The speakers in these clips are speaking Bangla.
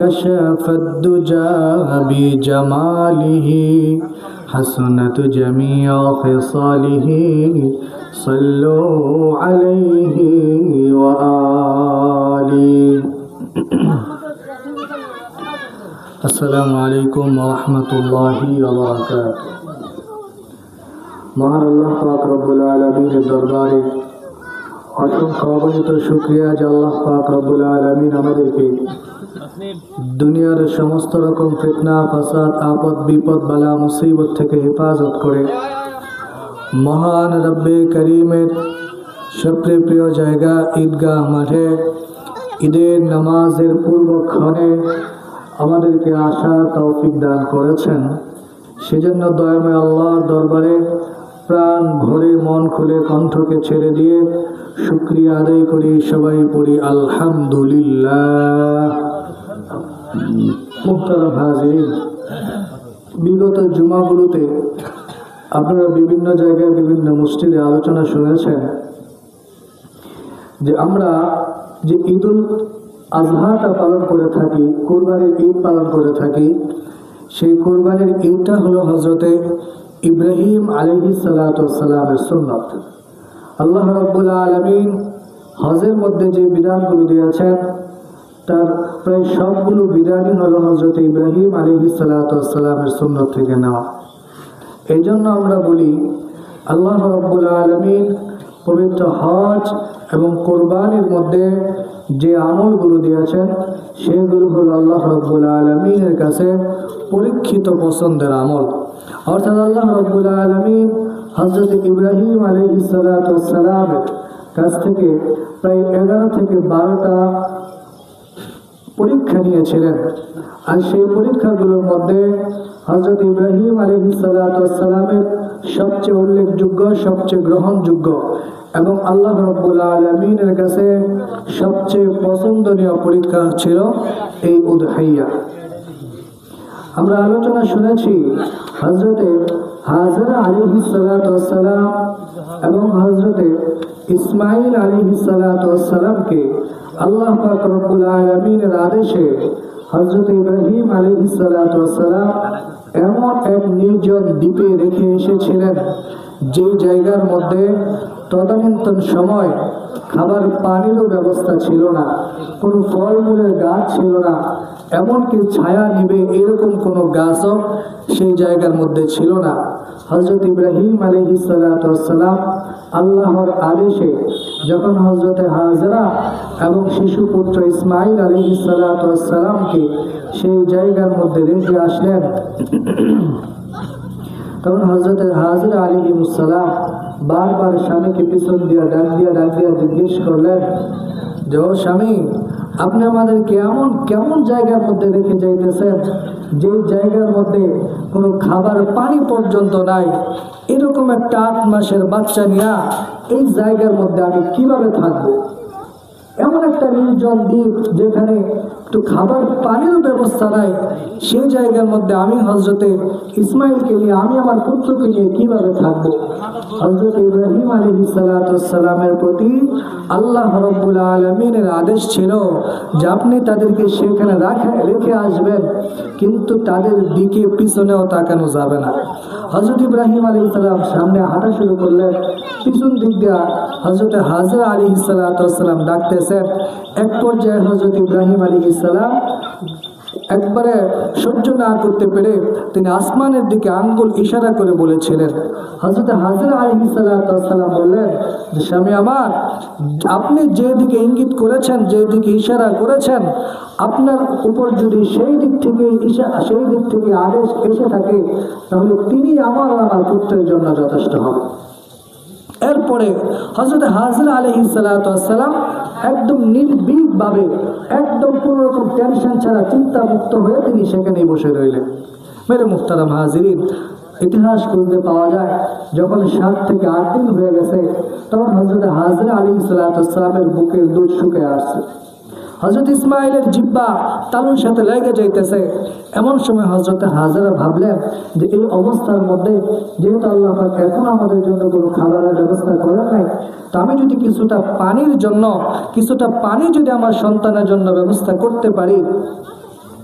كشف الدجى بجماله حسنت جميع خصاله صلوا عليه وآله السلام عليكم ورحمة الله وبركاته মহান আল্লাহ পাক রব্বুল আলামিনের দরবারে অসংখ্য অগণিত শুকরিয়া যে আল্লাহ পাক রব্বুল আলামিন আমাদেরকে দুনিয়ার সমস্ত রকম ফিতনা ফাসাদ আপদ বিপদ বালা মুসিবত থেকে হেফাজত করে মহান রব্বে করিমের সবচেয়ে প্রিয় জায়গা ঈদগাহ মাঠে ঈদের নামাজের পূর্বক্ষণে আমাদেরকে আসার তৌফিক দান করেছেন। সেজন্য দয়াময় আল্লাহর দরবারে প্রাণ ভরে মন খুলে কণ্ঠকে ছেড়ে দিয়ে শুকরিয়া আদায় করি, সবাই পড়ি আলহামদুলিল্লাহ। মুহতারাম হাজিরিন, বিগত জুমাগুলোতে আপনারা বিভিন্ন জায়গায় বিভিন্ন মসজিদে আলোচনা শুনেছেন যে আমরা যে ঈদুল আজহাটা পালন করে থাকি, কুরবানির ঈদ পালন করে থাকি, সেই কুরবানির ঈদটা হলো হযরতে ইব্রাহিম আলাইহিস সালাতু ওয়াস সালামের সুন্নাত। আল্লাহ রাব্বুল আলামিন হজের মধ্যে যে বিধানগুলো দিয়েছেন তার প্রায় সবগুলো বিধানই হলো হযরতে ইব্রাহিম আলাইহিস সালাতু ওয়াস সালামের সুন্নাত থেকে নেওয়া। এই জন্য আমরা বলি আল্লাহ রাব্বুল আলামিন পবিত্র হজ এবং কোরবানির মধ্যে যে আমলগুলো দিয়েছেন সেগুলো হলো আল্লাহ রাব্বুল আলামিনের কাছে পরীক্ষিত পছন্দের আমল। অর্থাৎ আল্লাহ রাব্বুল আলামিন হযরত ইব্রাহিম আলাইহিস সালাতু ওয়াস সালামের কাছ থেকে প্রায় 11 থেকে 12টা পরীক্ষা নিয়েছিলেন। আর সেই পরীক্ষাগুলোর মধ্যে হযরত ইব্রাহিম আলাইহিস সালাতু ওয়াস সালামের সবচেয়ে উল্লেখযোগ্য, সবচেয়ে গ্রহণযোগ্য এবং আল্লাহ রাব্বুল আলামিনের কাছে সবচেয়ে পছন্দনীয় পরীক্ষা ছিল এই উদহিয়া। আমরা আলোচনা শুনেছি হযরতে হাজরা আলাইহিস সালাতু ওয়াস সালাম এবং হযরতে ইসমাঈল আলাইহিস সালাতু ওয়াস সালামকে আল্লাহ পাক রব্বুল আলামিনের আদেশে হযরত ইব্রাহিম আলাইহিস সালাতু ওয়াস সালাম এমন এক নির্জন দ্বীপে রেখে এসেছিলেন যে জায়গার মধ্যে তদানীন্তন সময় খাবার পানিরও ব্যবস্থা ছিল না, কোনো ফলমূলের গাছ ছিল না, এমনকি ছায়া নিবে এরকম কোনো গাছও সেই জায়গার মধ্যে ছিল না। হযরত ইব্রাহিম আলাইহিস সালাতু ওয়াস সালাম আল্লাহর আদেশে যখন হযরতে হাজরা এবং শিশু পুত্র ইসমাঈল আলাইহিস সালাতু ওয়াস সালামকে সেই জায়গার মধ্যে রেখে আসলেন, তখন হযরতে হাজরা আলাইহিস সালাম বারবার স্বামীকে পিছন দিয়ে ডাক দিয়ে জিজ্ঞেস করলেন যে ও স্বামী, আপনি আমাদেরকে কেমন জায়গার মধ্যে রেখে যাইতেছেন যে জায়গার মধ্যে কোনো খাবার পানি পর্যন্ত নাই, এরকম একটা 8 মাসের বাচ্চা নিয়ে এই জায়গার মধ্যে আমি কিভাবে থাকবো? এমন একটা নির্জন দ্বীপ যেখানে একটু খাবার পানির ব্যবস্থা নাই, সেই জায়গার মধ্যে আমি হযরতে ইসমাঈলকে নিয়ে, আমি আমার পুত্রকে নিয়ে কিভাবে থাকবো? হযরত ইব্রাহিম আলাইহিস সালাতু ওয়াস সালামের প্রতি আল্লাহ রাব্বুল আলামিনের আদেশ ছিল যে আপনি তাদেরকে সেখানে রেখে আসবেন, কিন্তু তাদের দিকে পিছনেও তাকানো যাবে না। হযরত ইব্রাহিম আলাইহিস সালাম সামনে হাঁটা শুরু করলেন, পিছন দিক দিয়ে হযরত হাজরা আলাইহিস সালাতু ওয়াস সালাম ডাকতেছেন। এক পর্যায়ে হযরত ইব্রাহিম আলাইহিস সালাম একবারে সহ্য না করতে পেরে তিনি আসমানের দিকে আঙ্গুল ইশারা করে বলেছিলেন। হযরত হাজরা আলাইহিস সালাতু ওয়াস সালাম বললেন যে স্বামী আমার, আপনি যেদিকে ইঙ্গিত করেছেন, যেদিকে ইশারা করেছেন, আপনার উপর যদি সেই দিক থেকে আদেশ এসে থাকে তাহলে তিনি আমার পুত্রের জন্য যথেষ্ট হবে। এরপরে হযরত হাজরা আলাইহিস সালাতু ওয়াস সালাম একদম নির্ভীকভাবে, একদম কোনো রকম টেনশন ছাড়া চিন্তা মুক্ত হয়ে তিনি সেখানেই বসে রইলেন। মেরে মুহতারাম হাজিরিন, ইতিহাস খুঁজতে পাওয়া যায় যখন 7 থেকে 8 দিন হয়ে গেছে তখন হযরত হাজরা আলাইহিস সালাতু ওয়াস সালামের বুকের দুধ শুকিয়ে আসছে। হযরত ইসমাঈলের জিহ্বা তালুর সাথে লেগে যাইতেছে। এমন সময় হযরত হাজরা ভাবলেন যে এই অবস্থার মধ্যে যেহেতু আল্লাহ পাক এখন আমাদের জন্য কোনো খাবারের ব্যবস্থা করেন নাই, তো আমি যদি কিছুটা পানি যদি আমার সন্তানের জন্য ব্যবস্থা করতে পারি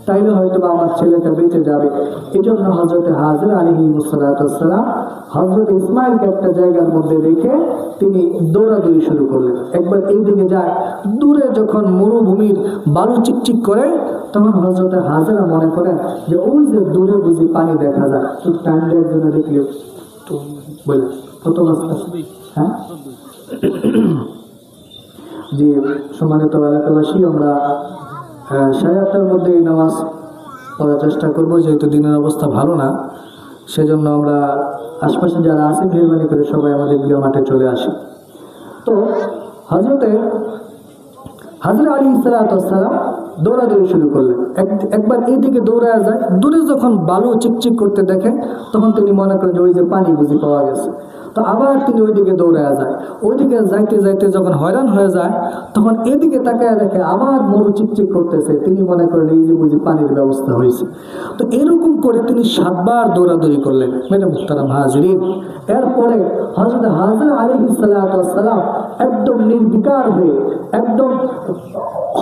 তাইলে হয়তো বা আমার ছেলেটা বেঁচে যাবে। এই জন্য হজরত হাজরা আলাইহিসসালাম হজরত ইসমাইলকে একটা জায়গার মধ্যে রেখে তিনি দৌড়াদৌড়ি শুরু করলেন। একবার এই দিকে যায়, দূরে যখন মরুভূমির বালু চিকচিক করে, তখন হজরত হাজরা মনে করেন যে ওই যে দূরে বুঝি পানি দেখা যায়, তো টাইম দেওয়ার জন্য দেখলে তো বলে কত রাস্তা। হ্যাঁ জি, সম্মানিত এলাকাবাসী, আমরা 8:30টার মধ্যে এই নামাজ পড়ার চেষ্টা করবো, যেহেতু দিনের অবস্থা ভালো না। সেজন্য আমরা আশপাশে যারা আছে মেহরবানি করে সবাই আমাদের প্রিয় মাঠে চলে আসি। তো হজরত আলাইহিসসালাম দৌড়াদৌড়ি শুরু করলেন। একবার এইদিকে দৌড়ায় যায়, দূরে যখন বালু চিকচিক করতে দেখে, তখন তিনি মনে করেন যে ওই যে পানি বুঝি পাওয়া গেছে। তো আবার তিনি ওইদিকে দৌড়ায় যায়। ওইদিকে যাইতে যাইতে যখন হয়রান হয়ে যায়, তখন এদিকে তাকায় দেখে আবার মরু চিকচিক করতেছে। তিনি মনে করেন এই যে বুঝি পানির ব্যবস্থা হয়েছে। তো এরকম করে তিনি 7 বার দৌড়াদৌড়ি করলেন। মেরে মুহতারাম হাজিরিন, এরপরে হযরত হাজরা আলাইহিসসালাম একদম নির্বিকার হয়ে, একদম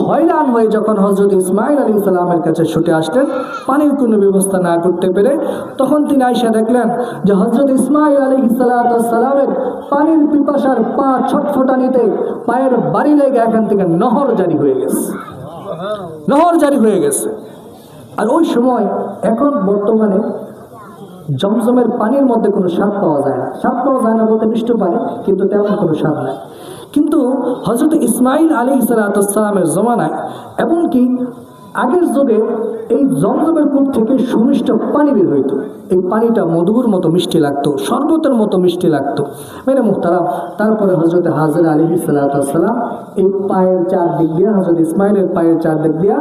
হয়রান হয়ে যখন হযরত ইসমাইল আলাইহিস সালামের কাছে ছুটে আসলেন, পানির কোনো ব্যবস্থা না করতে পেরে, তখন তিনি আয়েশা দেখলেন যে হযরত ইসমাইল আলাইহিস সালামের পানির পিপাসার পা ছটফটানিতে পায়ের বাড়ি লেগে এখান থেকে নহর জারি হয়ে গেছে। আর ওই সময়, এখন বর্তমানে জমজমের পানির মধ্যে কোনো স্বাদ পাওয়া যায় না বলতে মিষ্ট পানি, কিন্তু তেমন কোনো স্বাদ নাই। কিন্তু হযরত ইসমাইল আলাইহিস সালামের জমানায়, এমনকি আগের যুগে, এই জমজমের কূপ থেকে সুমিষ্ট পানি বের হইতো। এই পানিটা মধুর মতো মিষ্টি লাগতো, শরবতের মতো মিষ্টি লাগতো। মেরে মুহতারাম, তারপরে হযরত হাজরা আলাইহিস সালাম এই পায়ের চারদিক দিয়া, হযরত ইসমাইলের পায়ের চারদিক দিয়া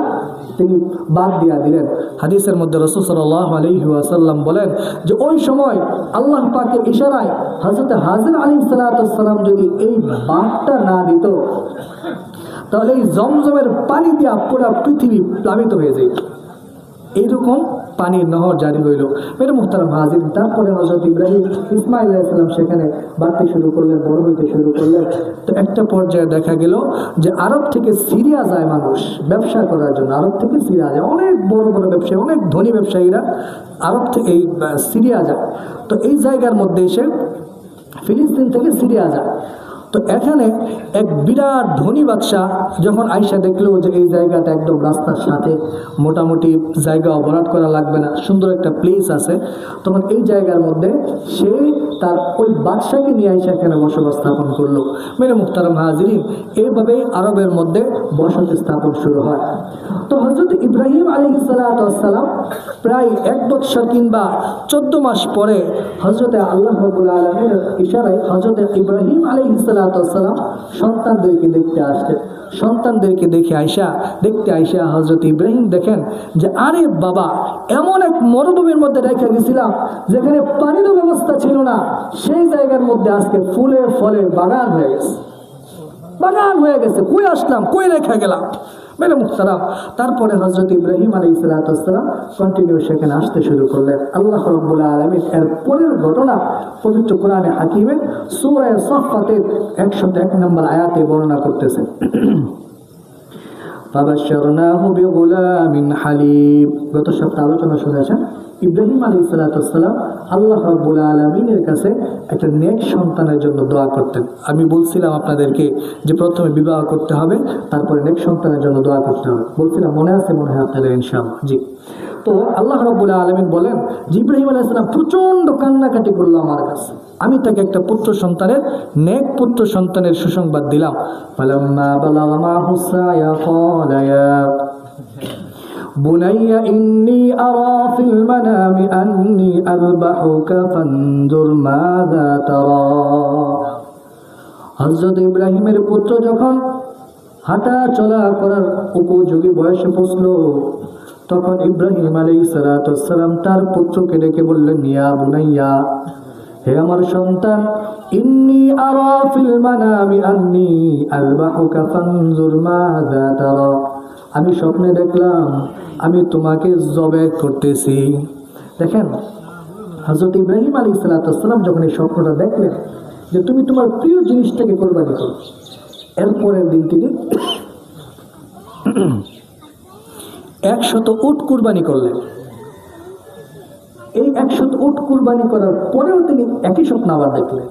তিনি বাদ দিয়া দিলেন। হাদিসের মধ্যে রাসূল সাল্লাল্লাহু আলাইহি ওয়াসাল্লাম বলেন যে ওই সময় আল্লাহ পাকের ইশারায় হযরত হাজরা আলাইহিস সালাম যদি এই বাঁধটা না দিত, তাহলে এই জমজমের পানি দিয়া পুরো পৃথিবী প্লাবিত হয়ে যেত। এইরকম পানির নহর জারি হইল। মেরে মুহতারাম হাজির, তারপরে হযরত ইব্রাহিম ইসমাইল আলাইহিস সালাম সেখানে বাড়তে শুরু করলেন, বড় হইতে শুরু করলেন। তো একটা পর্যায়ে দেখা গেল যে আরব থেকে সিরিয়া যায় মানুষ ব্যবসা করার জন্য। আরব থেকে সিরিয়া যায় অনেক বড় বড় ব্যবসায়ী, অনেক ধনী ব্যবসায়ীরা আরব থেকে এই সিরিয়া যায়। তো এই জায়গার মধ্যে এসে ফিলিস্তিন থেকে সিরিয়া যায়। তো এখানে এক বিরাট ধনী বাদশাহ যখন আয়েশা দেখলো যে এই জায়গাটা একদম রাস্তার সাথে, মোটামুটি জায়গা অবরাট করা লাগবে না, সুন্দর একটা প্লেস আছে, তখন এই জায়গার মধ্যে সে তার ওই বাদশাকে নিয়ে আয়েশা এখানে বসবাস স্থাপন করলো। মেরে মুহতারাম হাজিরিন, এইভাবেই আরবের মধ্যে বসতি স্থাপন শুরু হয়। তো হযরত ইব্রাহিম আলাইহিস সালাম প্রায় 1 বৎসর কিংবা 14 মাস পরে হযরত আল্লাহ রাব্বুল আলামিনের ইশারায় হযরত ইব্রাহিম আলাইহিস সালাম সন্তানদেরকে দেখতে আসছে। সন্তানদেরকে দেখতে আইসা হযরত ইব্রাহিম দেখেন যে আরে বাবা, এমন এক মরুভূমির মধ্যে রেখে গেছিলাম যেখানে পানির ব্যবস্থা ছিল না, সেই জায়গার মধ্যে আজকে ফুলে ফলে বাগান হয়ে গেছে। কই আসলাম, কই রেখে গেলাম। মেরে মুহতারাম, তারপরে হযরত ইব্রাহিম আলাইহিস সালাম কন্টিনিউ সেখানে আসতে শুরু করলেন। আল্লাহ রাব্বুল আলামিন এর পরের ঘটনা পবিত্র কোরআনে হাকিমের সূরা সাফফাতের 101 নম্বর আয়াতে বর্ণনা করতেছেন। ফাবাশশারনাহু বিগুলামিন হালিম। গত সপ্তাহে আলোচনা শুনেছেন ইব্রাহিম আলাইহিস সালাম আল্লাহ রাব্বুল আলামিনের কাছে একটা নেক সন্তানের জন্য দোয়া করতেন। আমি বলছিলাম আপনাদেরকে যে প্রথমে বিবাহ করতে হবে, তারপরে নেক সন্তানের জন্য দোয়া করতে হবে। বলছিলাম, মনে আছে মনে হয় আপনাদের ইনশাআল্লাহ? জি। তো আল্লাহ রাব্বুল আলামিন বলেন যে ইব্রাহিম আলাইহিস সালাম প্রচন্ড কান্নাকাটি করলো আমার কাছে, আমি তাকে একটা নেক পুত্র সন্তানের সুসংবাদ দিলাম। ফালাম্মা বালাগা মাহু সায়া ক্বালা ইয়া বুনাইয়া ইন্নী আরা ফিল মানামি আন্নী আযবাহুকা ফানজুর মাযা তারা। হযরত ইব্রাহিমের পুত্র যখন হাঁটা চলা করার উপযোগী বয়সে পৌঁছল, তখন ইব্রাহিম আলাইহিস সালাম তার পুত্রকে ডেকে বললেন, ইয়া বুনাইয়া, হে আমার সন্তান, ইন্নী আরা ফিল মানামি আন্নী আযবাহুকা ফানজুর মাযা তারা। আমি স্বপ্নে দেখলাম আমি তোমাকে জবাই করতেছি। দেখেন হযরত ইব্রাহিম আলাইহিস সালাম যখন এই স্বপ্নটা দেখলেন যে তুমি তোমার প্রিয় জিনিসটাকে কুরবানি করো, এরপরের দিন তিনি 100 উট কুরবানি করলেন। এই 100 উট কুরবানি করার পরেও তিনি একই স্বপ্ন আবার দেখলেন।